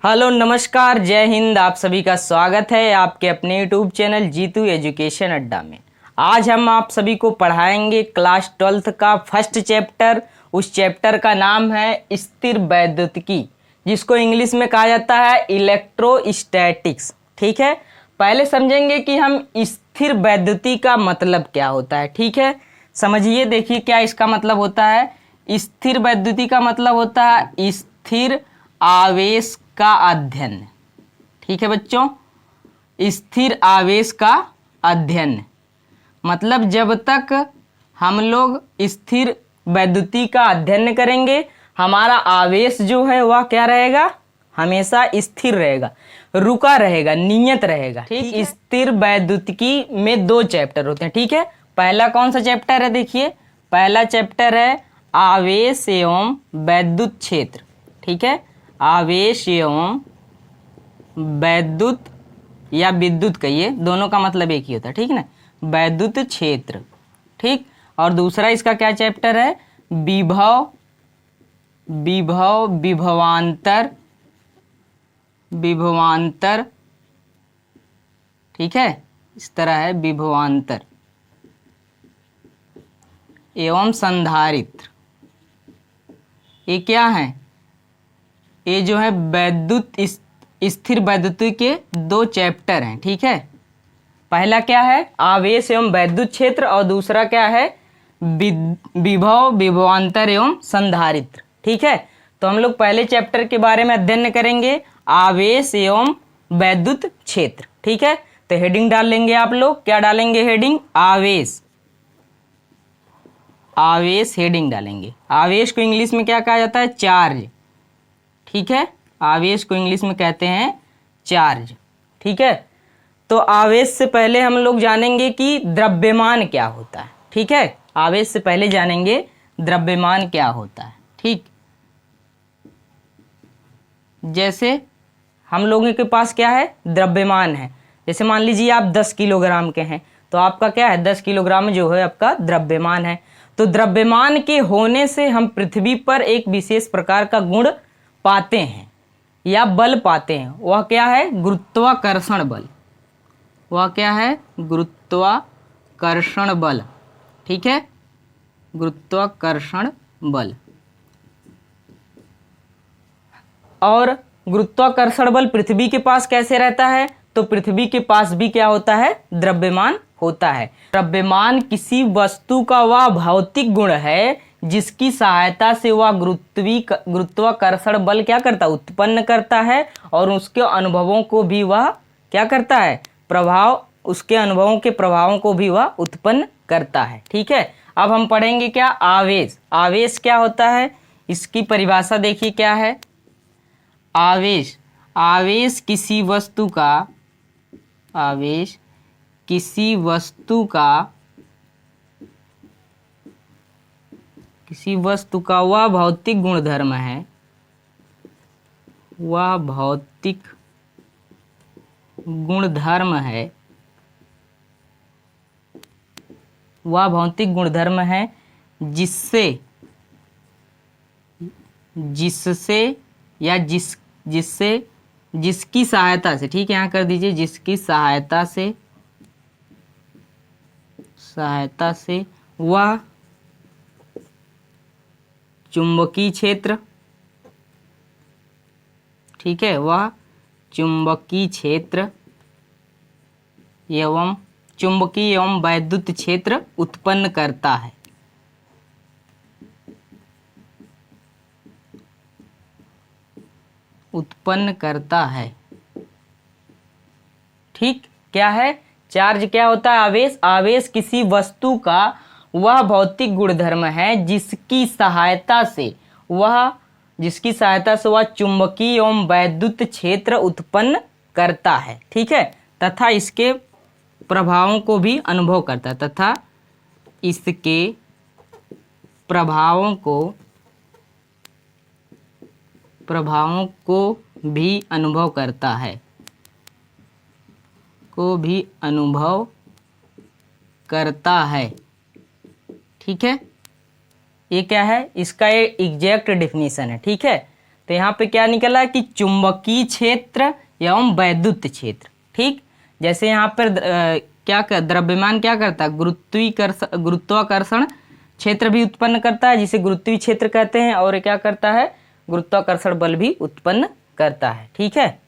Hello नमस्कार जय हिंद। आप सभी का स्वागत है आपके अपने यूट्यूब चैनल जीतू एजुकेशन अड्डा में। आज हम आप सभी को पढ़ाएंगे क्लास 12th का फर्स्ट चैप्टर। उस चैप्टर का नाम है स्थिर वैद्युतिकी, जिसको इंग्लिश में कहा जाता है इलेक्ट्रोस्टैटिक्स। ठीक है, पहले समझेंगे कि हम स्थिर वैद्युति का मतलब क्या होता है। ठीक है, समझिए, देखिए क्या इसका मतलब होता है। स्थिर वैद्युति का मतलब होता है स्थिर आवेश का अध्ययन। ठीक है बच्चों, स्थिर आवेश का अध्ययन मतलब जब तक हम लोग स्थिर वैद्युति का अध्ययन करेंगे, हमारा आवेश जो है वह क्या रहेगा, हमेशा स्थिर रहेगा, रुका रहेगा, नियत रहेगा। ठीक, स्थिर वैद्युतिकी में 2 चैप्टर होते हैं। ठीक है, पहला कौन सा चैप्टर है, देखिए पहला चैप्टर है आवेश एवं वैद्युत क्षेत्र। ठीक है, आवेश एवं वैद्युत या विद्युत कहिए, दोनों का मतलब एक ही होता है। ठीक ना, वैद्युत क्षेत्र। ठीक, और दूसरा इसका क्या चैप्टर है, विभव विभवांतर विभवांतर। ठीक है, इस तरह है विभवांतर एवं संधारित्र। ये क्या है, ये जो है वैद्युत स्थिर वैद्युति के 2 चैप्टर हैं। ठीक है, पहला क्या है आवेश एवं वैद्युत क्षेत्र और दूसरा क्या है विभव विभवांतर एवं संधारित्र। ठीक है, तो हम लोग पहले चैप्टर के बारे में अध्ययन करेंगे, आवेश एवं वैद्युत क्षेत्र। ठीक है, तो हेडिंग डाल लेंगे आप लोग, क्या डालेंगे हेडिंग, आवेश। आवेश हेडिंग डालेंगे। आवेश को इंग्लिश में क्या कहा जाता है, चार्ज। ठीक है, आवेश को इंग्लिश में कहते हैं चार्ज। ठीक है, तो आवेश से पहले हम लोग जानेंगे कि द्रव्यमान क्या होता है। ठीक है, आवेश से पहले जानेंगे द्रव्यमान क्या होता है। ठीक, जैसे हम लोगों के पास क्या है, द्रव्यमान है। जैसे मान लीजिए आप 10 किलोग्राम के हैं, तो आपका क्या है 10 किलोग्राम जो है आपका द्रव्यमान है। तो द्रव्यमान के होने से हम पृथ्वी पर एक विशेष प्रकार का गुण पाते हैं या बल पाते हैं। वह क्या है, गुरुत्वाकर्षण बल। वह क्या है, गुरुत्वाकर्षण बल। ठीक है, गुरुत्वाकर्षण बल। और गुरुत्वाकर्षण बल पृथ्वी के पास कैसे रहता है, तो पृथ्वी के पास भी क्या होता है, द्रव्यमान होता है। द्रव्यमान किसी वस्तु का वह भौतिक गुण है जिसकी सहायता से वह गुरुत्वाकर्षण बल क्या करता है, उत्पन्न करता है, और उसके अनुभवों को भी वह क्या करता है, प्रभाव, उसके अनुभवों के प्रभावों को भी वह उत्पन्न करता है। ठीक है, अब हम पढ़ेंगे क्या, आवेश। आवेश क्या होता है, इसकी परिभाषा देखिए क्या है, आवेश। आवेश किसी वस्तु का, आवेश किसी वस्तु का वह भौतिक गुणधर्म है, वह भौतिक गुणधर्म है, वह भौतिक गुणधर्म है जिससे या जिसकी सहायता से, ठीक है यहाँ कर दीजिए, जिसकी सहायता से वह चुंबकीय क्षेत्र, ठीक है, वह चुंबकीय क्षेत्र एवं चुंबकीय एवं वैद्युत क्षेत्र उत्पन्न करता है। उत्पन्न करता है। ठीक, क्या है, चार्ज क्या होता है, आवेश। आवेश किसी वस्तु का वह भौतिक गुणधर्म है जिसकी सहायता से वह चुंबकीय एवं वैद्युत क्षेत्र उत्पन्न करता है। ठीक है, तथा इसके प्रभावों को भी अनुभव करता है, तथा इसके प्रभावों को भी अनुभव करता है, ठीक है, ये क्या है, इसका ये एग्जैक्ट डेफिनेशन है। ठीक है, तो यहाँ पे क्या निकला कि चुंबकीय क्षेत्र एवं वैद्युत क्षेत्र। ठीक, जैसे यहाँ पर द्रव्यमान क्या करता है, गुरुत्वाकर्षण क्षेत्र भी उत्पन्न करता है जिसे गुरुत्वीय क्षेत्र कहते हैं, और क्या करता है, गुरुत्वाकर्षण बल भी उत्पन्न करता है। ठीक है,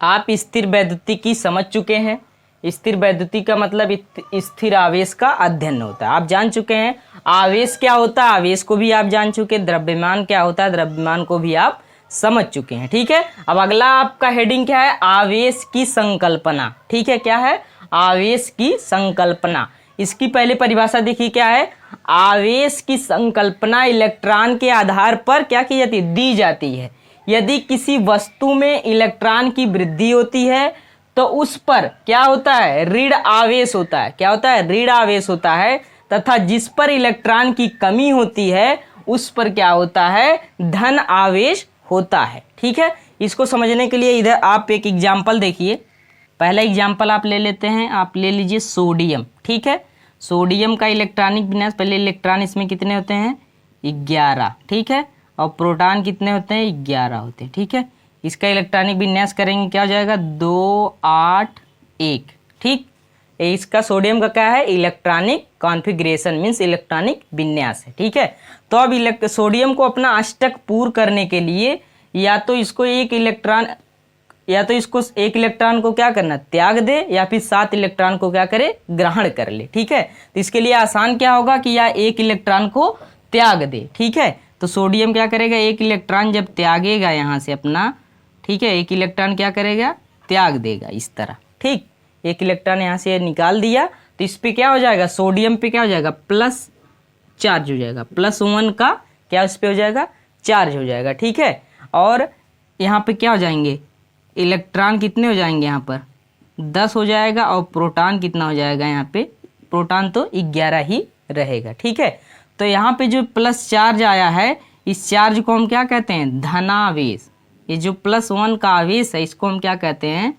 आप स्थिर वैद्युतिकी समझ चुके हैं। स्थिर वैद्युतिकी का मतलब स्थिर आवेश का अध्ययन होता है। आप जान चुके हैं आवेश क्या होता है, आवेश को भी आप जान चुके हैं। द्रव्यमान क्या होता है, द्रव्यमान को भी आप समझ चुके हैं। ठीक है, अब अगला आपका हेडिंग क्या है, आवेश की संकल्पना। ठीक है, क्या है, आवेश की संकल्पना। इसकी पहले परिभाषा देखिए क्या है, आवेश की संकल्पना इलेक्ट्रॉन के आधार पर क्या की जाती है, दी जाती है। यदि किसी वस्तु में इलेक्ट्रॉन की वृद्धि होती है तो उस पर क्या होता है, ऋण आवेश होता है। क्या होता है, ऋण आवेश होता है। तथा जिस पर इलेक्ट्रॉन की कमी होती है उस पर क्या होता है, धन आवेश होता है। ठीक है, इसको समझने के लिए इधर आप एक एग्जाम्पल देखिए। पहला एग्जाम्पल आप ले लेते हैं, आप ले लीजिए सोडियम। ठीक है, सोडियम का इलेक्ट्रॉनिक विन्यास, पहले इलेक्ट्रॉन इसमें कितने होते हैं, 11। ठीक है, और प्रोटॉन कितने होते हैं, 11 होते हैं। ठीक है, इसका इलेक्ट्रॉनिक विन्यास करेंगे क्या हो जाएगा, 2 8 1। ठीक, इसका सोडियम का क्या है, इलेक्ट्रॉनिक कॉन्फ़िगरेशन मीन्स इलेक्ट्रॉनिक विन्यास है। ठीक है, तो अब सोडियम को अपना अष्टक पूर्ण करने के लिए या तो इसको एक इलेक्ट्रॉन को क्या करना, त्याग दे, या फिर 7 इलेक्ट्रॉन को क्या करे, ग्रहण कर ले। ठीक है, तो इसके लिए आसान क्या होगा कि या एक इलेक्ट्रॉन को त्याग दे। ठीक है, तो सोडियम क्या करेगा, एक इलेक्ट्रॉन जब त्यागेगा यहाँ से अपना, ठीक है, एक इलेक्ट्रॉन क्या करेगा, त्याग देगा इस तरह। ठीक, एक इलेक्ट्रॉन यहाँ से निकाल दिया तो इस पे क्या हो जाएगा, सोडियम पे क्या हो जाएगा, प्लस चार्ज हो जाएगा। +1 का क्या इस पे हो जाएगा, चार्ज हो जाएगा। ठीक है, और यहाँ पे क्या हो जाएंगे, इलेक्ट्रॉन कितने हो जाएंगे, यहाँ पर 10 हो जाएगा, और प्रोटॉन कितना हो जाएगा, यहाँ पे प्रोटॉन तो 11 ही रहेगा। ठीक है, तो यहाँ पे जो प्लस चार्ज आया है इस चार्ज को हम क्या कहते हैं, धनावेश। ये जो +1 का आवेश है इसको हम क्या कहते हैं,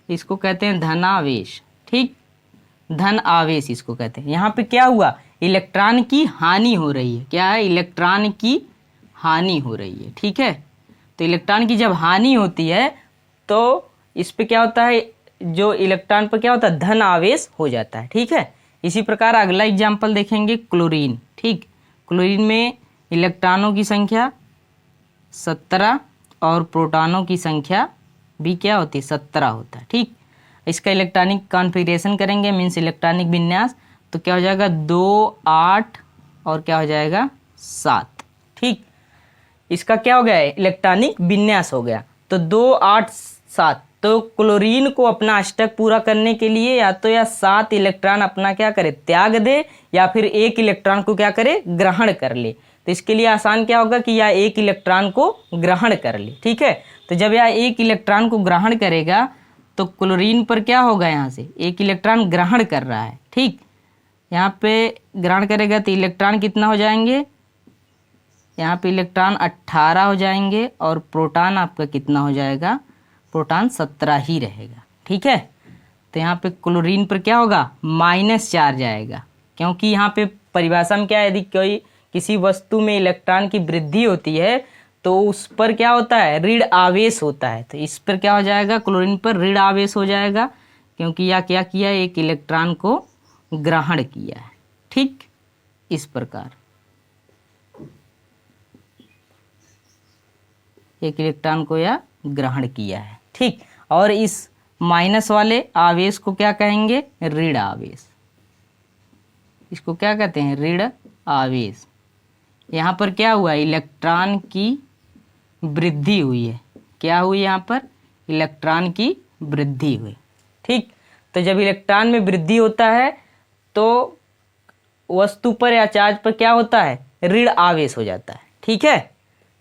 इसको कहते हैं धनावेश। ठीक, धन आवेश इसको कहते हैं। यहाँ पे क्या हुआ, इलेक्ट्रॉन की हानि हो रही है। क्या है, इलेक्ट्रॉन की हानि हो रही है। ठीक है, तो इलेक्ट्रॉन की जब हानि होती है तो इस पे क्या होता है, जो इलेक्ट्रॉन पर क्या होता है, धन आवेश हो जाता है। ठीक है, इसी प्रकार अगला एग्जाम्पल देखेंगे, क्लोरीन। ठीक, क्लोरीन में इलेक्ट्रॉनों की संख्या 17 और प्रोटॉनों की संख्या भी क्या होती है, 17 होता है। ठीक, इसका इलेक्ट्रॉनिक कॉन्फ़िगरेशन करेंगे मीन्स इलेक्ट्रॉनिक विन्यास, तो क्या हो जाएगा, 2 8 और क्या हो जाएगा, 7। ठीक, इसका क्या हो गया, इलेक्ट्रॉनिक विन्यास हो गया। तो 2 8 7, तो क्लोरीन को अपना अष्टक पूरा करने के लिए या तो 7 इलेक्ट्रॉन अपना क्या करे, त्याग दे, या फिर एक इलेक्ट्रॉन को क्या करे, ग्रहण कर ले। तो इसके लिए आसान क्या होगा कि यह एक इलेक्ट्रॉन को ग्रहण कर ले। ठीक है, तो जब यह एक इलेक्ट्रॉन को ग्रहण करेगा तो क्लोरीन पर क्या होगा, यहाँ से एक इलेक्ट्रॉन ग्रहण कर रहा है। ठीक, यहाँ पे ग्रहण करेगा तो इलेक्ट्रॉन कितना हो जाएंगे, यहाँ पे इलेक्ट्रॉन 18 हो जाएंगे, और प्रोटॉन आपका कितना हो जाएगा, प्रोटॉन 17 ही रहेगा। ठीक है, तो यहाँ पे क्लोरीन पर क्या होगा, माइनस चार्ज आएगा, क्योंकि यहाँ पे परिभाषा में क्या है, यदि कोई किसी वस्तु में इलेक्ट्रॉन की वृद्धि होती है तो उस पर क्या होता है, ऋण आवेश होता है। तो इस पर क्या हो जाएगा, क्लोरीन पर ऋण आवेश हो जाएगा, क्योंकि यह क्या किया, एक इलेक्ट्रॉन को ग्रहण किया है। ठीक, इस प्रकार एक इलेक्ट्रॉन को यह ग्रहण किया है। ठीक, और इस माइनस वाले आवेश को क्या कहेंगे, ऋण आवेश। इसको क्या कहते हैं, ऋण आवेश। यहाँ पर क्या हुआ, इलेक्ट्रॉन की वृद्धि हुई है। क्या हुई, यहाँ पर इलेक्ट्रॉन की वृद्धि हुई। ठीक, तो जब इलेक्ट्रॉन में वृद्धि होता है तो वस्तु पर या चार्ज पर क्या होता है, ऋण आवेश हो जाता है। ठीक है,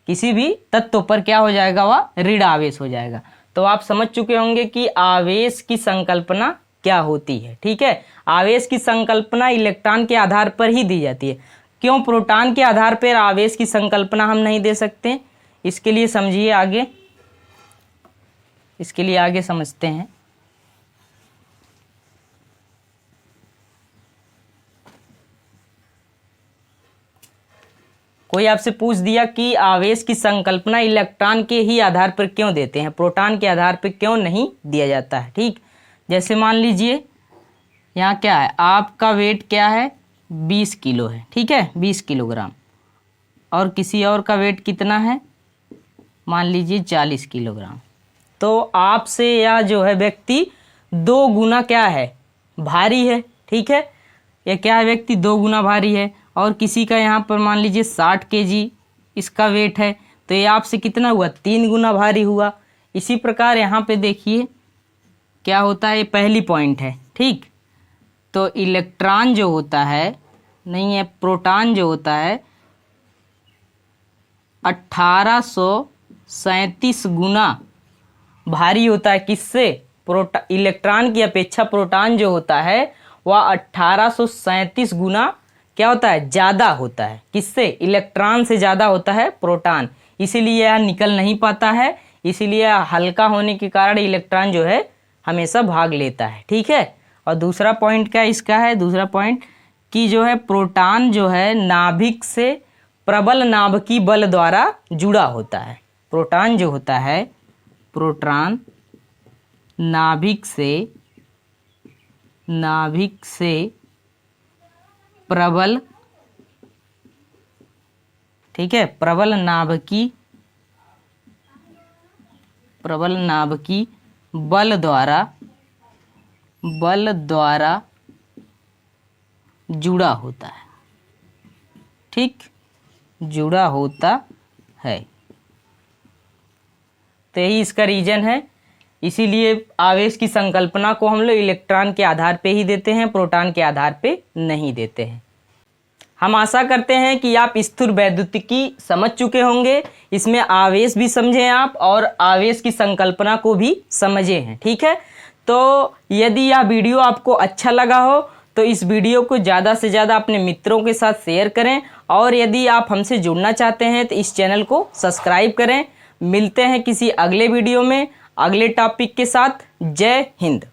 किसी भी तत्व पर क्या हो जाएगा, वह ऋण आवेश हो जाएगा। तो आप समझ चुके होंगे कि आवेश की संकल्पना क्या होती है। ठीक है, आवेश की संकल्पना इलेक्ट्रॉन के आधार पर ही दी जाती है। क्यों प्रोटॉन के आधार पर आवेश की संकल्पना हम नहीं दे सकते, इसके लिए समझिए आगे, इसके लिए आगे समझते हैं। कोई आपसे पूछ दिया कि आवेश की संकल्पना इलेक्ट्रॉन के ही आधार पर क्यों देते हैं, प्रोटॉन के आधार पर क्यों नहीं दिया जाता है। ठीक, जैसे मान लीजिए यहाँ क्या है, आपका वेट क्या है 20 किलो है, ठीक है 20 किलोग्राम, और किसी और का वेट कितना है मान लीजिए 40 किलोग्राम। तो आपसे यह जो है व्यक्ति 2 गुना क्या है भारी है, ठीक है, यह क्या है व्यक्ति 2 गुना भारी है। और किसी का यहाँ पर मान लीजिए 60 केजी इसका वेट है, तो ये आपसे कितना हुआ 3 गुना भारी हुआ। इसी प्रकार यहाँ पे देखिए क्या होता है, ये पहली पॉइंट है। ठीक, तो इलेक्ट्रॉन जो होता है, नहीं है प्रोटॉन जो होता है 1837 गुना भारी होता है किससे, इलेक्ट्रॉन की अपेक्षा प्रोटॉन जो होता है वह 1837 गुना क्या होता है ज़्यादा होता है, किससे, इलेक्ट्रॉन से ज़्यादा होता है प्रोटॉन। इसीलिए यह निकल नहीं पाता है, इसीलिए हल्का होने के कारण इलेक्ट्रॉन जो है हमेशा भाग लेता है। ठीक है, और दूसरा पॉइंट क्या इसका है, दूसरा पॉइंट कि जो है प्रोटॉन जो है नाभिक से प्रबल नाभिकीय बल द्वारा जुड़ा होता है। प्रोटॉन जो होता है, प्रोटॉन नाभिक से प्रबल, ठीक है, प्रबल नाभिकीय बल द्वारा जुड़ा होता है। ठीक, जुड़ा होता है, तो यही इसका रीजन है। इसीलिए आवेश की संकल्पना को हम लोग इलेक्ट्रॉन के आधार पे ही देते हैं, प्रोटॉन के आधार पे नहीं देते हैं। हम आशा करते हैं कि आप स्थिर वैद्युतिकी समझ चुके होंगे, इसमें आवेश भी समझें आप और आवेश की संकल्पना को भी समझे हैं। ठीक है, तो यदि यह वीडियो आपको अच्छा लगा हो तो इस वीडियो को ज़्यादा से ज़्यादा अपने मित्रों के साथ शेयर करें, और यदि आप हमसे जुड़ना चाहते हैं तो इस चैनल को सब्सक्राइब करें। मिलते हैं किसी अगले वीडियो में अगले टॉपिक के साथ। जय हिंद।